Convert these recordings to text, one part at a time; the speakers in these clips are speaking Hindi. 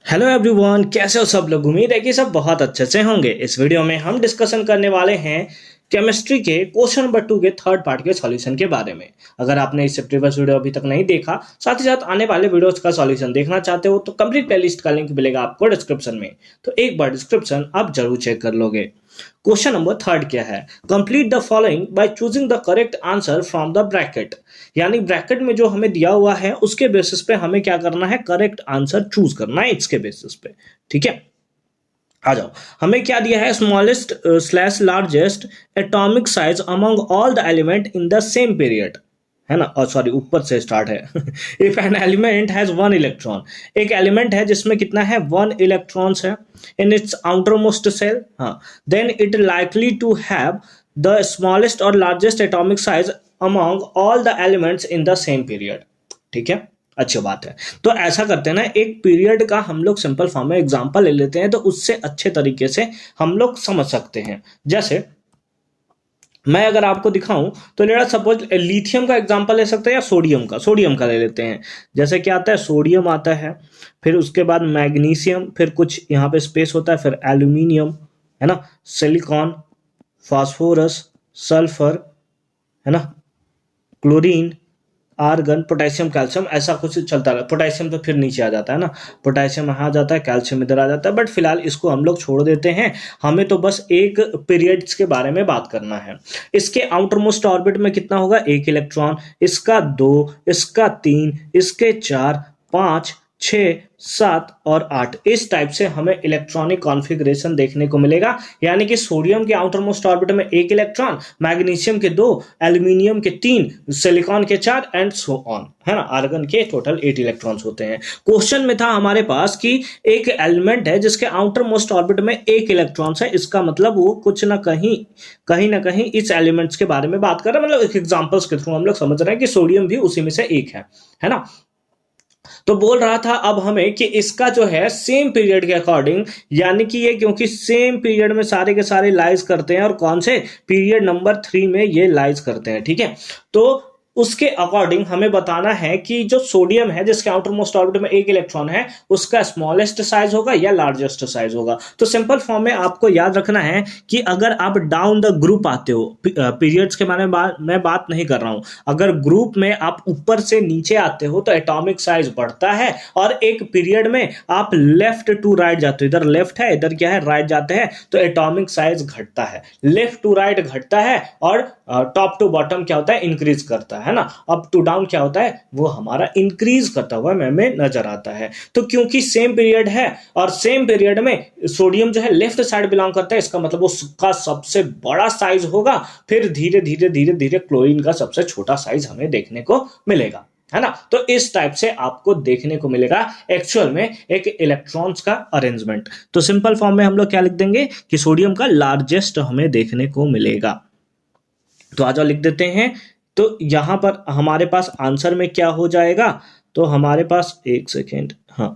हेलो एवरीवन, कैसे हो सब लोग। उम्मीद है कि सब बहुत अच्छे से होंगे। इस वीडियो में हम डिस्कशन करने वाले हैं केमिस्ट्री के क्वेश्चन नंबर 2 के थर्ड पार्ट के सॉल्यूशन के बारे में। अगर आपने इससे प्रीवियस वीडियो अभी तक नहीं देखा, साथ ही साथ आने वाले वीडियोस का सॉल्यूशन देखना चाहते हो, तो कंप्लीट प्लेलिस्ट का लिंक मिलेगा आपको डिस्क्रिप्शन में। तो एक बार डिस्क्रिप्शन आप जरूर चेक कर लोगे। क्वेश्चन नंबर थर्ड क्या है? Complete the following by choosing the correct answer from the bracket. यानी ब्रैकेट में जो हमें दिया हुआ है उसके बेसिस पे हमें क्या करना है, करेक्ट आंसर चूज करना है इसके बेसिस पे। ठीक है, आ जाओ। हमें क्या दिया है? Smallest slash largest atomic size among all the element in the same period, है ना। और सॉरी, ऊपर से स्टार्ट है। If an element has one electron, एक एलिमेंट है जिसमें कितना है, वन इलेक्ट्रॉन्स है in its outermost shell, हाँ, then it likely to have the smallest और largest atomic size among all the elements in the same period. ठीक है, अच्छी बात है। तो ऐसा करते हैं ना, एक पीरियड का हम लोग सिंपल फॉर्म में एग्जांपल ले लेते हैं, तो उससे अच्छे तरीके से हम लोग समझ सकते हैं। जैसे मैं अगर आपको दिखाऊं तो लेट अस सपोज लिथियम का एग्जांपल ले सकते हैं या सोडियम का ले लेते हैं। जैसे क्या आता है, सोडियम आता है, फिर उसके बाद मैग्नीशियम, फिर कुछ यहाँ पे स्पेस होता है, फिर एल्यूमिनियम, है ना, सिलिकॉन, फास्फोरस, सल्फर, है ना, क्लोरीन, आर्गन, पोटेशियम, कैल्शियम, ऐसा कुछ चलता है। पोटेशियम तो फिर नीचे आ जाता है ना, पोटेशियम यहाँ आ जाता है, कैल्शियम इधर आ जाता है, बट फिलहाल इसको हम लोग छोड़ देते हैं। हमें तो बस एक पीरियड्स के बारे में बात करना है। इसके आउटर मोस्ट ऑर्बिट में कितना होगा, एक इलेक्ट्रॉन, इसका दो, इसका तीन, इसके चार, पांच, छः, सात और आठ, इस टाइप से हमें इलेक्ट्रॉनिक कॉन्फ़िगरेशन देखने को मिलेगा। यानी कि सोडियम के आउटर मोस्ट ऑर्बिट में एक इलेक्ट्रॉन, मैग्नीशियम के दो, एल्यूमिनियम के तीन, सिलिकॉन के चार एंड सो ऑन, है ना। आर्गन के टोटल 8 इलेक्ट्रॉन्स होते हैं। क्वेश्चन में था हमारे पास कि एक एलिमेंट है जिसके आउटर मोस्ट ऑर्बिट में एक इलेक्ट्रॉन्स है, इसका मतलब वो कुछ ना कहीं इस एलिमेंट्स के बारे में बात कर रहा है। मतलब एग्जांपल्स के थ्रू हम लोग समझ रहे हैं कि सोडियम भी उसी में से एक है ना। तो बोल रहा था अब हमें कि इसका जो है सेम पीरियड के अकॉर्डिंग, यानी कि ये क्योंकि सेम पीरियड में सारे के सारे लाइज करते हैं, और कौन से, पीरियड नंबर 3 में ये लाइज करते हैं। ठीक है, तो उसके अकॉर्डिंग हमें बताना है कि जो सोडियम है जिसके आउटर मोस्ट ऑर्बिट में एक इलेक्ट्रॉन है, उसका स्मॉलेस्ट साइज होगा या लार्जेस्ट साइज होगा। तो सिंपल फॉर्म में आपको याद रखना है कि अगर आप डाउन द ग्रुप आते हो, पीरियड्स के बारे में मैं बात नहीं कर रहा हूं, अगर ग्रुप में आप ऊपर से नीचे आते हो तो एटॉमिक साइज बढ़ता है, और एक पीरियड में आप लेफ्ट टू राइट जाते हो, इधर लेफ्ट है इधर क्या है, राइट जाते हैं, तो एटॉमिक साइज घटता है। लेफ्ट टू राइट घटता है, और टॉप टू बॉटम क्या होता है, इंक्रीज करता है ना। अप टू डाउन क्या होता है, वो हमारा इंक्रीज करता हुआ हमें नजर आता है। तो क्योंकि सेम पीरियड है और सेम पीरियड में सोडियम जो है लेफ्ट साइड बिलोंग करता है, इसका मतलब उसका सबसे बड़ा साइज होगा। फिर धीरे धीरे धीरे धीरे क्लोरीन का सबसे छोटा साइज हमें देखने को मिलेगा, है ना। तो इस टाइप से आपको देखने को मिलेगा एक्चुअल में एक इलेक्ट्रॉन्स का अरेंजमेंट। तो सिंपल फॉर्म में हम लोग क्या लिख देंगे कि सोडियम का लार्जेस्ट हमें देखने को मिलेगा। तो आ जाओ लिख देते हैं। तो यहां पर हमारे पास आंसर में क्या हो जाएगा, तो हमारे पास एक सेकेंड, हाँ,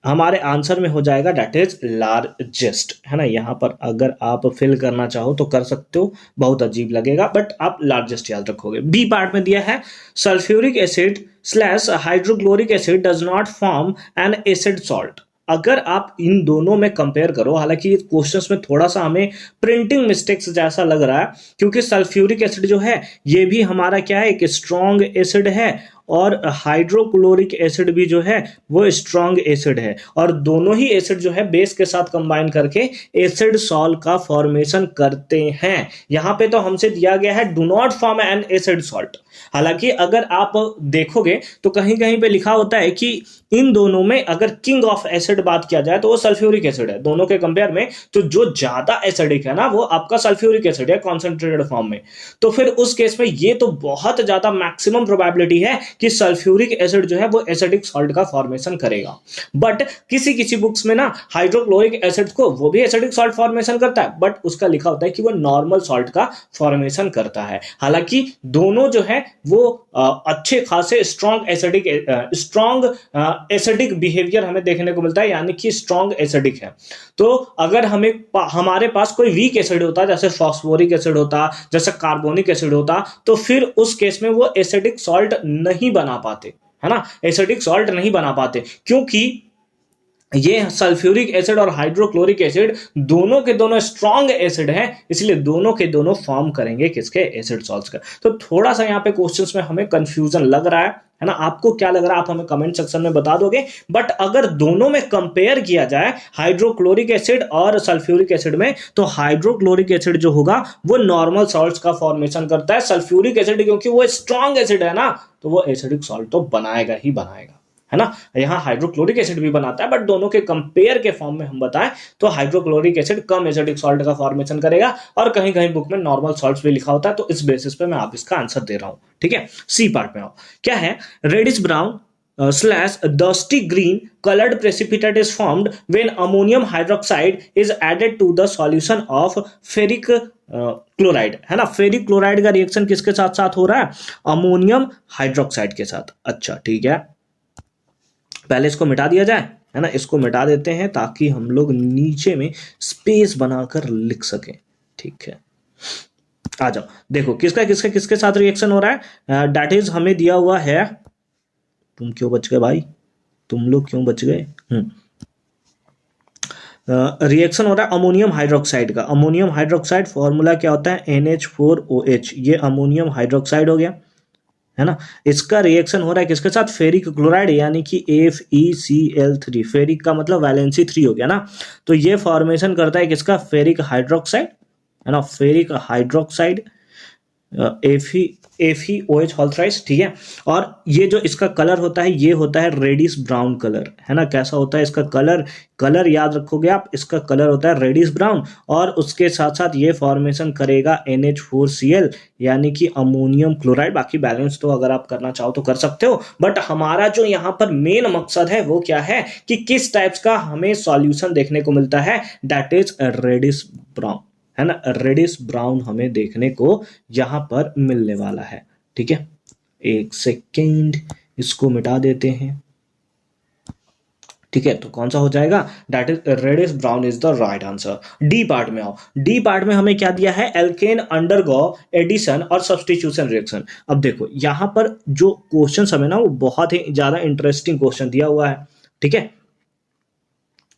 हमारे आंसर में हो जाएगा दैट इज लार्जेस्ट, है ना। यहां पर अगर आप फिल करना चाहो तो कर सकते हो, बहुत अजीब लगेगा, बट आप लार्जेस्ट याद रखोगे। बी पार्ट में दिया है sulphuric acid slash hydrochloric acid does not form an acid salt. अगर आप इन दोनों में कंपेयर करो, हालांकि क्वेश्चंस में थोड़ा सा हमें प्रिंटिंग मिस्टेक्स जैसा लग रहा है, क्योंकि सल्फ्यूरिक एसिड जो है ये भी हमारा क्या है, एक स्ट्रॉन्ग एसिड है, और हाइड्रोक्लोरिक एसिड भी जो है वो स्ट्रॉन्ग एसिड है, और दोनों ही एसिड जो है बेस के साथ कंबाइन करके एसिड सॉल्ट का फॉर्मेशन करते हैं। यहां पे तो हमसे दिया गया है do not form an acid salt. हालांकि अगर आप देखोगे तो कहीं कहीं पे लिखा होता है कि इन दोनों में अगर किंग ऑफ एसिड बात किया जाए तो वो सल्फ्यूरिक एसिड है। दोनों के कंपेयर में तो जो ज्यादा एसिडिक है ना वो आपका सल्फ्यूरिक एसिड है कॉन्सेंट्रेटेड फॉर्म में। तो फिर उस केस में ये तो बहुत ज्यादा मैक्सिमम प्रोबेबिलिटी है कि सल्फ्यूरिक एसिड जो है वो एसिडिक सॉल्ट का फॉर्मेशन करेगा। बट किसी किसी बुक्स में ना हाइड्रोक्लोरिक एसिड को वो भी एसिडिक सॉल्ट फॉर्मेशन करता है, बट उसका लिखा होता है कि वो नॉर्मल सॉल्ट का फॉर्मेशन करता है। हालांकि दोनों जो है वो अच्छे खासे स्ट्रॉन्ग एसिडिक बिहेवियर हमें देखने को मिलता है, यानी कि स्ट्रॉन्ग एसिडिक है। तो अगर हमारे पास कोई वीक एसिड होता, जैसे फॉस्फोरिक एसिड होता, जैसे कार्बोनिक एसिड होता, तो फिर उस केस में वो एसिडिक सॉल्ट नहीं बना पाते, है ना, एसिडिक सॉल्ट नहीं बना पाते, क्योंकि ये सल्फ्यूरिक एसिड और हाइड्रोक्लोरिक एसिड दोनों के दोनों स्ट्रॉन्ग एसिड हैं, इसलिए दोनों के दोनों फॉर्म करेंगे किसके, एसिड सॉल्ट्स का। तो थोड़ा सा यहाँ पे क्वेश्चंस में हमें कंफ्यूजन लग रहा है ना। आपको क्या लग रहा है आप हमें कमेंट सेक्शन में बता दोगे। बट अगर दोनों में कंपेयर किया जाए हाइड्रोक्लोरिक एसिड और सल्फ्यूरिक एसिड में, तो हाइड्रोक्लोरिक एसिड जो होगा वो नॉर्मल सॉल्ट्स का फॉर्मेशन करता है। सल्फ्यूरिक एसिड क्योंकि वो स्ट्रॉन्ग एसिड है ना, तो वो एसिडिक सॉल्ट तो बनाएगा ही बनाएगा, है ना। यहाँ हाइड्रोक्लोरिक एसिड भी बनाता है, बट दोनों के कंपेयर के फॉर्म में हम बताएं तो हाइड्रोक्लोरिक एसिड कम एसिडिक सॉल्ट का फॉर्मेशन करेगा, और कहीं कहीं बुक में नॉर्मल सॉल्ट्स भी लिखा होता है, तो इस बेसिस पे मैं आप इसका आंसर दे रहा हूं। ठीक है, सी पार्ट में आओ। क्या है, reddish brown slash dusty green colored precipitate is formed when ammonium hydroxide is added to the solution of ferric chloride, है ना। फेरिक क्लोराइड का रिएक्शन किसके साथ साथ हो रहा है, अमोनियम हाइड्रोक्साइड के साथ। अच्छा ठीक है, पहले इसको मिटा दिया जाए, है ना। इसको मिटा देते हैं ताकि हम लोग नीचे में स्पेस बनाकर लिख सकें। ठीक है, आ जाओ, देखो किसका किसके किसके साथ रिएक्शन हो रहा है। दैट इज हमें दिया हुआ है, तुम क्यों बच गए भाई, तुम लोग क्यों बच गए। रिएक्शन हो रहा है अमोनियम हाइड्रोक्साइड का। अमोनियम हाइड्रोक्साइड फॉर्मूला क्या होता है, NH4OH। ये अमोनियम हाइड्रोक्साइड हो गया, है ना। इसका रिएक्शन हो रहा है किसके साथ, फेरिक क्लोराइड, यानी कि FeCl3। फेरिक का मतलब वैलेंसी 3 हो गया ना, तो ये फॉर्मेशन करता है किसका, फेरिक हाइड्रोक्साइड, है ना। Ferric hydroxide FeOH whole thrice. ठीक है, और ये जो इसका कलर होता है ये होता है रेडिश ब्राउन कलर, है ना। कैसा होता है इसका कलर, कलर याद रखोगे आप, इसका कलर होता है रेडिश ब्राउन, और उसके साथ साथ ये फॉर्मेशन करेगा NH4Cl, यानी कि अमोनियम क्लोराइड। बाकी बैलेंस तो अगर आप करना चाहो तो कर सकते हो, बट हमारा जो यहाँ पर मेन मकसद है वो क्या है कि किस टाइप्स का हमें सॉल्यूशन देखने को मिलता है, दैट इज रेडिश ब्राउन, है ना। रेडिश ब्राउन हमें देखने को यहां पर मिलने वाला है। ठीक है, एक सेकेंड, इसको मिटा देते हैं। ठीक है, तो कौन सा हो जाएगा, that is reddish brown is the right answer. D part में आओ। डी पार्ट में हमें क्या दिया है, एल्केन अंडरगो एडिशन और सब्स्टिट्यूशन रिएक्शन। अब देखो यहां पर जो क्वेश्चन हमें ना वो बहुत ही ज्यादा इंटरेस्टिंग क्वेश्चन दिया हुआ है। ठीक है,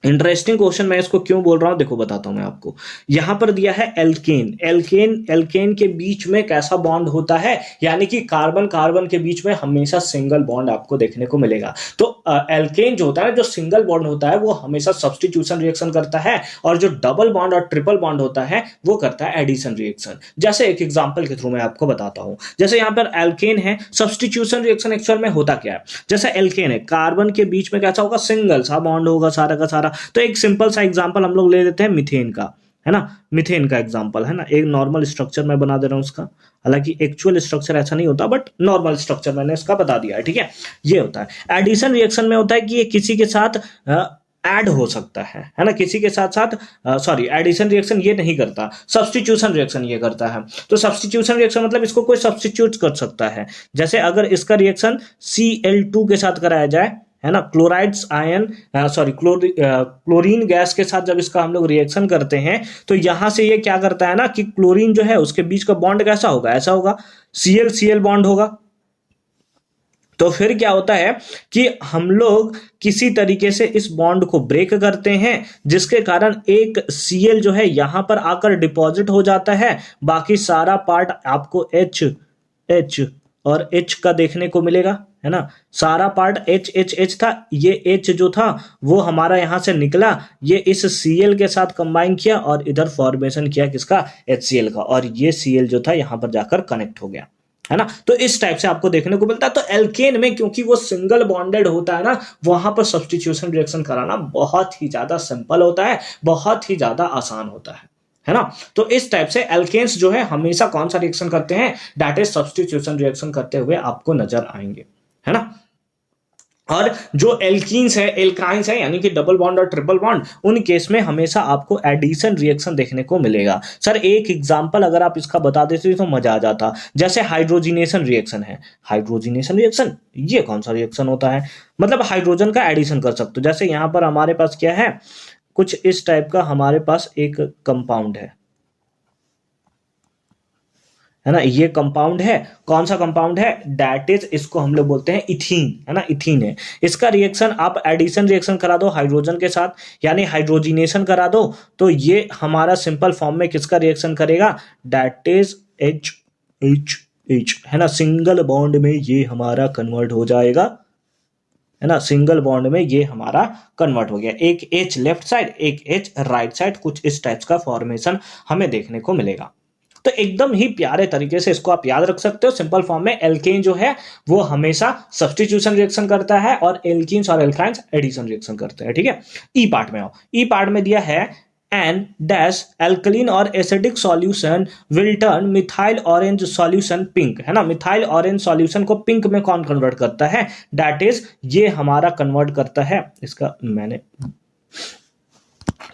इंटरेस्टिंग क्वेश्चन मैं इसको क्यों बोल रहा हूं, देखो बताता हूं मैं आपको। यहां पर दिया है एल्केन, एल्केन एल्केन के बीच में कैसा बॉन्ड होता है, यानी कि कार्बन कार्बन के बीच में हमेशा सिंगल बॉन्ड आपको देखने को मिलेगा। तो एल्केन जो होता है, जो सिंगल बॉन्ड होता है वो हमेशा सब्स्टिट्यूशन रिएक्शन करता है, और जो डबल बॉन्ड और ट्रिपल बॉन्ड होता है वो करता है एडिशन रिएक्शन। जैसे एक एग्जाम्पल के थ्रू मैं आपको बताता हूं। जैसे यहां पर एल्केन है, सब्स्टिट्यूशन रिएक्शन एक्चुअल में होता क्या है, जैसे एल्केन है, कार्बन के बीच में कैसा होगा, सिंगल सा बॉन्ड होगा सारा का सारा। तो एक सिंपल सा एग्जांपल हम लोग ले लेते हैं मीथेन का, है ना। मीथेन का एग्जांपल, है ना। एक नॉर्मल स्ट्रक्चर मैं बना दे रहा हूं उसका, हालांकि एक्चुअल स्ट्रक्चर ऐसा नहीं होता, बट नॉर्मल स्ट्रक्चर मैंने इसका बता दिया है। ठीक है, ये होता है। एडिशन रिएक्शन में होता है कि ये किसी के साथ ऐड हो सकता है ना, किसी के साथ साथ, सॉरी एडिशन रिएक्शन ये नहीं करता, सब्स्टिट्यूशन रिएक्शन ये करता है। तो सब्स्टिट्यूशन रिएक्शन मतलब इसको कोई सब्स्टिट्यूट कर सकता है। जैसे अगर इसका रिएक्शन Cl2 के साथ कराया जाए, है ना, chlorides ion, sorry chlorine gas के साथ जब इसका हम लोग रिएक्शन करते हैं, तो यहां से ये क्या करता है ना कि क्लोरीन जो है उसके बीच का बॉन्ड कैसा होगा, ऐसा होगा, Cl बॉन्ड होगा। तो फिर क्या होता है कि हम लोग किसी तरीके से इस बॉन्ड को ब्रेक करते हैं, जिसके कारण एक Cl जो है यहां पर आकर डिपॉजिट हो जाता है, बाकी सारा पार्ट आपको H और H का देखने को मिलेगा, है ना। सारा पार्ट H था, ये H जो था वो हमारा यहां से निकला, ये इस Cl के साथ कंबाइन किया और इधर फॉर्मेशन किया किसका, HCl का, और ये Cl जो था यहां पर जाकर कनेक्ट हो गया, है ना। तो इस टाइप से आपको देखने को मिलता है। तो एल्केन में क्योंकि वो सिंगल बॉन्डेड होता है ना, वहां पर सब्स्टिट्यूशन रिएक्शन कराना बहुत ही ज्यादा सिंपल होता है, बहुत ही ज्यादा आसान होता है ना। तो इस टाइप से एल्केन्स जो है हमेशा कौन सा रिएक्शन करते हैं, दैट इज सब्स्टिट्यूशन रिएक्शन करते हुए आपको नजर आएंगे, है ना। और जो एल्कीन्स है, एल्काइंस है, यानी कि डबल बॉन्ड और ट्रिपल बॉन्ड, उन केस में हमेशा आपको एडिशन रिएक्शन देखने को मिलेगा। सर एक एग्जांपल अगर आप इसका बता देते तो मजा आ जाता। जैसे हाइड्रोजिनेशन रिएक्शन है, हाइड्रोजिनेशन रिएक्शन ये कौन सा रिएक्शन होता है, मतलब हाइड्रोजन का एडिशन कर सकते हो। जैसे यहां पर हमारे पास क्या है, कुछ इस टाइप का हमारे पास एक कंपाउंड है, है ना, ये कंपाउंड है। कौन सा कंपाउंड है? दैट इज, इसको हम लोग बोलते हैं इथीन, है ना, इथीन है। इसका रिएक्शन आप एडिशन रिएक्शन करा दो हाइड्रोजन के साथ, यानी हाइड्रोजिनेशन करा दो, तो ये हमारा सिंपल फॉर्म में किसका रिएक्शन करेगा? That is H H H, है ना, सिंगल बॉन्ड में ये हमारा कन्वर्ट हो जाएगा, है ना, सिंगल बॉन्ड में ये हमारा कन्वर्ट हो गया। एक एच लेफ्ट साइड, एक एच राइट साइड, कुछ इस टाइप्स का फॉर्मेशन हमें देखने को मिलेगा। तो एकदम ही प्यारे तरीके से इसको आप याद रख सकते हो। सिंपल फॉर्म में एल्केन जो है वो हमेशा सब्स्टिट्यूशन रिएक्शन करता है और एल्कीन्स और एल्काइंस एडिशन रिएक्शन करते हैं, ठीक है। ई पार्ट में आओ, ई पार्ट में दिया है एन डैश एल्कलीन और acidic solution will turn methyl orange solution pink, है ना। मिथाइल ऑरेंज सॉल्यूशन को पिंक में कौन कन्वर्ट करता है? दैट इज, ये हमारा कन्वर्ट करता है, इसका मैंने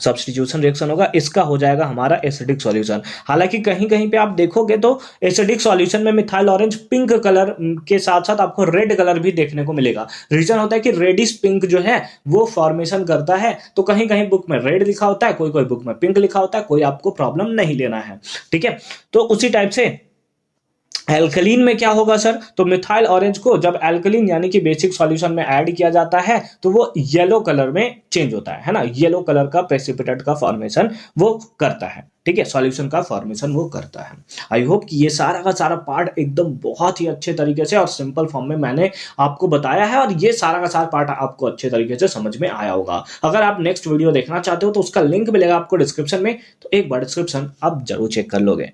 सब्स्टिट्यूशन रिएक्शन होगा, इसका हो जाएगा हमारा एसिडिक सॉल्यूशन। हालांकि कहीं कहीं पे आप देखोगे तो एसिडिक सॉल्यूशन में मिथाइल ऑरेंज पिंक कलर के साथ साथ आपको रेड कलर भी देखने को मिलेगा। रीजन होता है कि रेडिश पिंक जो है वो फॉर्मेशन करता है, तो कहीं कहीं बुक में रेड लिखा होता है, कोई कोई बुक में पिंक लिखा होता है, कोई आपको प्रॉब्लम नहीं लेना है, ठीक है। तो उसी टाइप से एल्कलीन में क्या होगा सर? तो मिथाइल ऑरेंज को जब एल्कलीन यानी कि बेसिक सॉल्यूशन में ऐड किया जाता है तो वो येलो कलर में चेंज होता है ना, येलो कलर का प्रेसिपिटेट का फॉर्मेशन वो करता है, ठीक है, सॉल्यूशन का फॉर्मेशन वो करता है। आई होप कि ये सारा का सारा पार्ट एकदम बहुत ही अच्छे तरीके से और सिंपल फॉर्म में मैंने आपको बताया है, और ये सारा का सारा पार्ट आपको अच्छे तरीके से समझ में आया होगा। अगर आप नेक्स्ट वीडियो देखना चाहते हो तो उसका लिंक मिलेगा आपको डिस्क्रिप्शन में, तो एक बार डिस्क्रिप्शन आप जरूर चेक कर लोगे।